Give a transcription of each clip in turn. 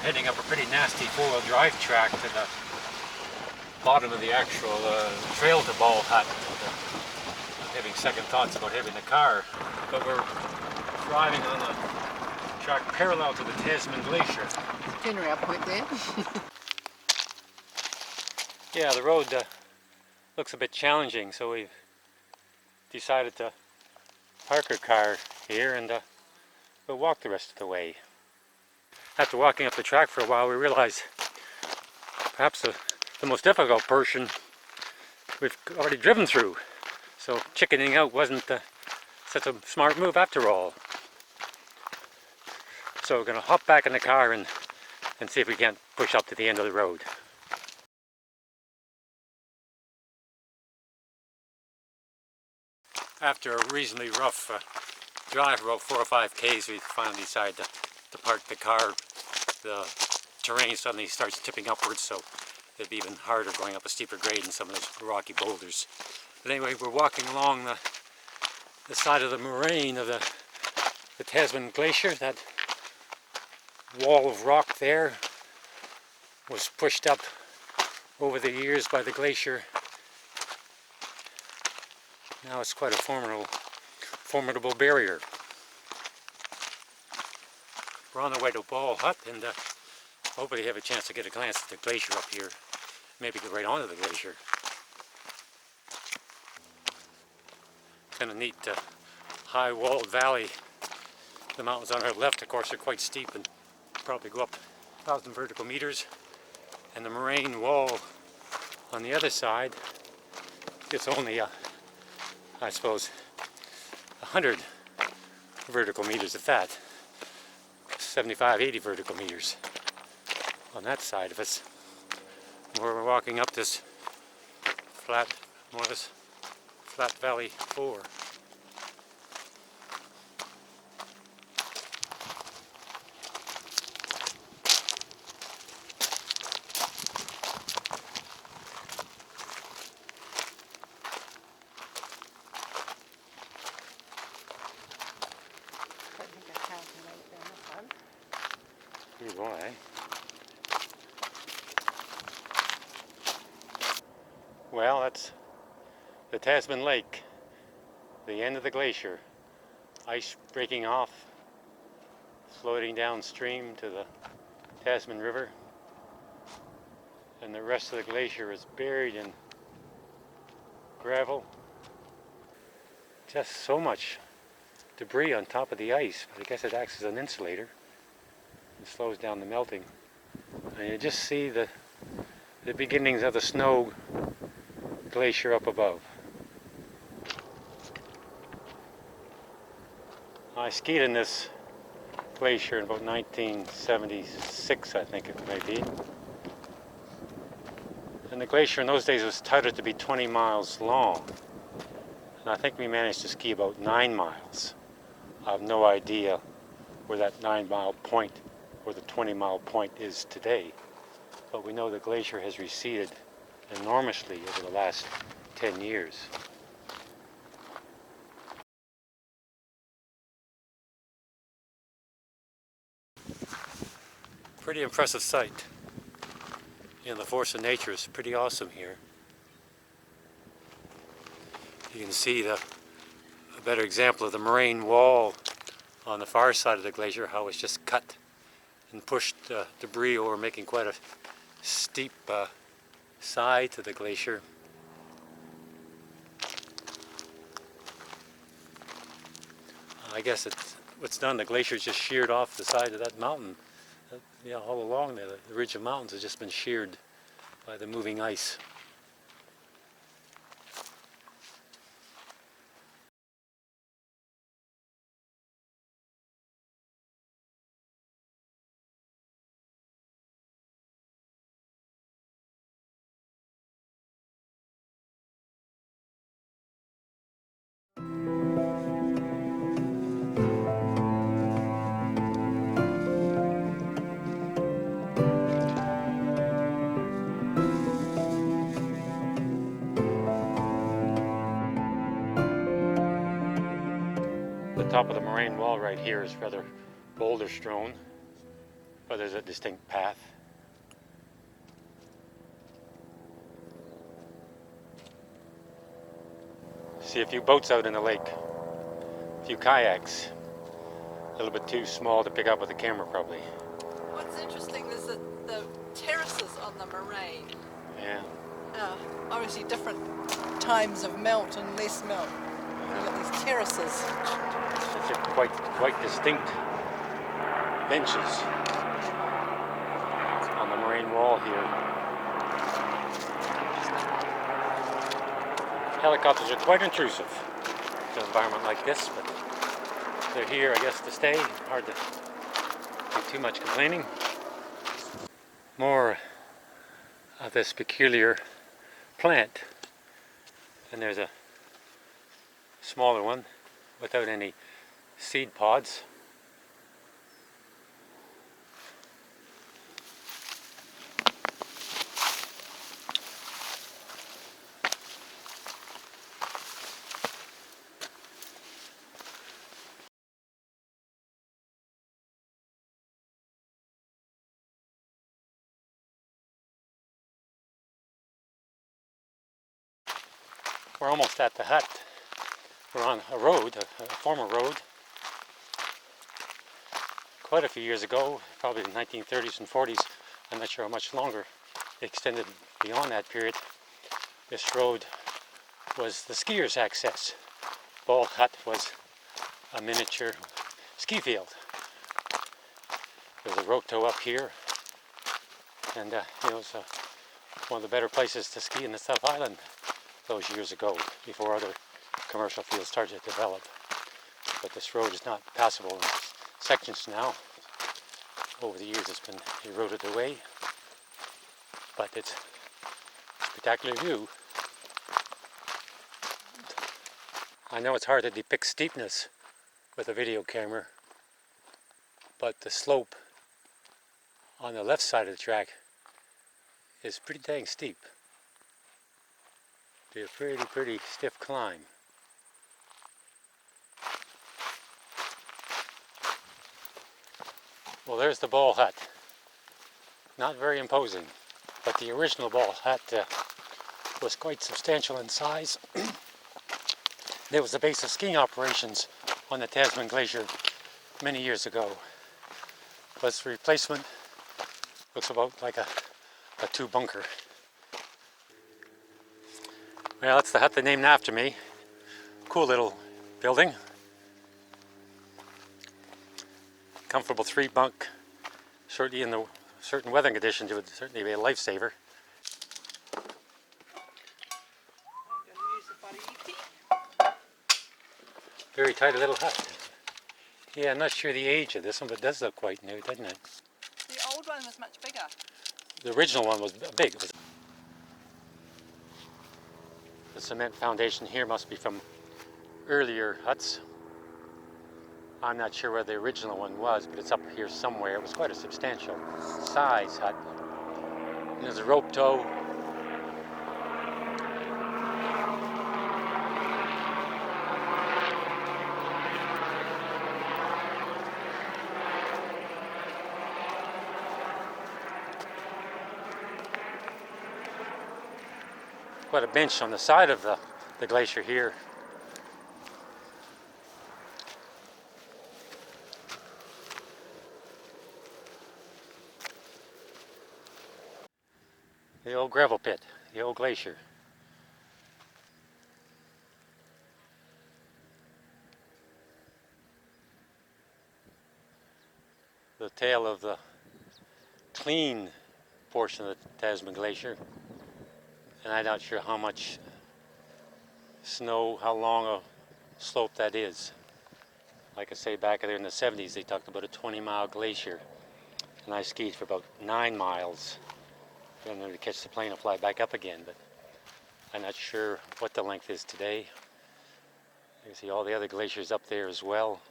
heading up a pretty nasty four-wheel drive track to the bottom of the actual trail to Ball Hut. I'm having second thoughts about having the car, but we're driving on a track parallel to the Tasman Glacier. Turnaround point there. Yeah, the road looks a bit challenging, so we've decided to park our car here and we'll walk the rest of the way. After walking up the track for a while, we realized perhaps the most difficult portion we've already driven through. So chickening out wasn't such a smart move after all. So we're going to hop back in the car and see if we can't push up to the end of the road. After a reasonably rough drive, about 4 or 5 k's, we finally decided to park the car. The terrain suddenly starts tipping upwards, so it'd be even harder going up a steeper grade in some of those rocky boulders. But anyway, we're walking along the side of the moraine of the Tasman Glacier. That wall of rock there was pushed up over the years by the glacier. Now it's quite a formidable barrier. We're on the way to Ball Hut and hopefully have a chance to get a glance at the glacier up here. Maybe get right onto the glacier. Kind of neat high walled valley. The mountains on our left, of course, are quite steep and probably go up 1,000 vertical meters. And the moraine wall on the other side, it's only I suppose 100 vertical meters at that. 75, 80 vertical meters on that side of us. We're walking up this flat, more or less flat valley floor. Pretty boy, eh? Well, that's the Tasman Lake, the end of the glacier. Ice breaking off, floating downstream to the Tasman River. And the rest of the glacier is buried in gravel. Just so much debris on top of the ice. I guess it acts as an insulator. It slows down the melting. And you just see the beginnings of the snow glacier up above. I skied in this glacier in about 1976, I think it may be. And the glacier in those days was touted to be 20 miles long. And I think we managed to ski about 9 miles. I have no idea where that 9-mile point or the 20-mile point is today. But we know the glacier has receded enormously over the last 10 years. Pretty impressive sight. You know, the force of nature is pretty awesome here. You can see a better example of the moraine wall on the far side of the glacier, how it's just cut and pushed debris over, making quite a steep side to the glacier. I guess what's done, the glacier's just sheared off the side of that mountain. Yeah, all along there, the ridge of mountains has just been sheared by the moving ice. The top of the moraine wall right here is rather boulder strewn. but there's a distinct path. See a few boats out in the lake, a few kayaks. A little bit too small to pick up with the camera probably. What's interesting is that the terraces on the moraine, Yeah. Obviously different times of melt and less melt. You've got these terraces. Such a quite distinct benches on the moraine wall here. Helicopters are quite intrusive to an environment like this, but they're here, I guess, to stay. Hard to do too much complaining. More of this peculiar plant, and there's a smaller one without any seed pods. We're almost at the hut. We're on a road, a former road. Quite a few years ago, probably the 1930s and 40s, I'm not sure how much longer, it extended beyond that period. This road was the skiers' access. Ball Hut was a miniature ski field. There's a roto up here, and it was one of the better places to ski in the South Island those years ago, before other commercial fields started to develop. But this road is not passable in sections now. Over the years it's been eroded away, but it's a spectacular view. I know it's hard to depict steepness with a video camera, but the slope on the left side of the track is pretty dang steep. Be a pretty stiff climb. Well, there's the ball hut. Not very imposing, but the original ball hut was quite substantial in size. It was the base of skiing operations on the Tasman Glacier many years ago. But its replacement looks about like a two bunker. Well, that's the hut they named after me. Cool little building. Comfortable 3-bunk. Certainly in the certain weather conditions, it would certainly be a lifesaver. Very tidy little hut. Yeah, I'm not sure the age of this one, but it does look quite new, doesn't it? The old one was much bigger. The original one was big. The cement foundation here must be from earlier huts. I'm not sure where the original one was, but it's up here somewhere. It was quite a substantial size hut. And there's a rope tow. Quite a bench on the side of the glacier here. The old gravel pit, the old glacier. The tail of the clean portion of the Tasman Glacier. And I'm not sure how much snow, how long a slope that is. Like I say, back there in the 70s, they talked about a 20-mile glacier. And I skied for about 9 miles. Then to catch the plane and fly back up again. But I'm not sure what the length is today. You can see all the other glaciers up there as well.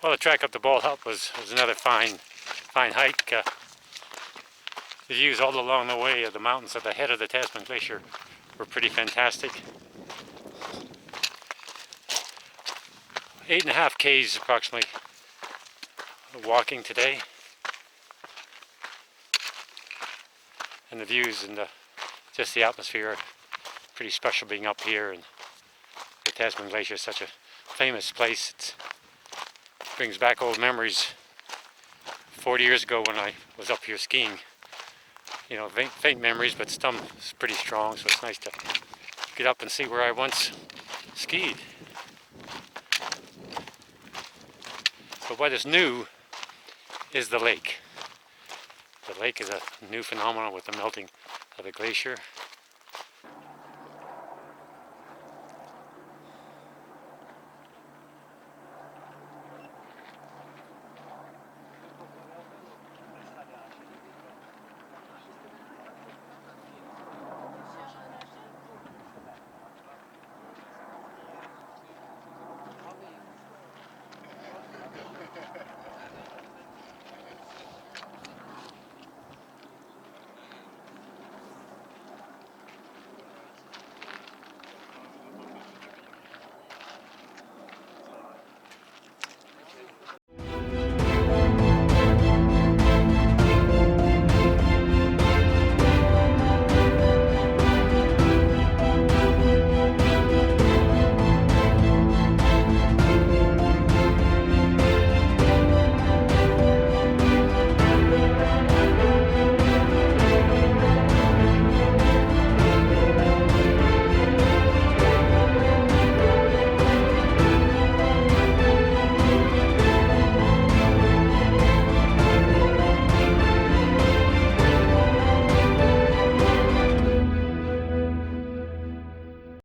Well, the track up the Ball Hut was another fine hike. The views all along the way of the mountains at the head of the Tasman Glacier were pretty fantastic. 8.5 Ks approximately walking today. And the views and just the atmosphere are pretty special being up here. And the Tasman Glacier is such a famous place. It brings back old memories. 40 years ago when I was up here skiing. You know, faint memories, but still it's pretty strong, so it's nice to get up and see where I once skied. But what is new is the lake. The lake is a new phenomenon with the melting of the glacier.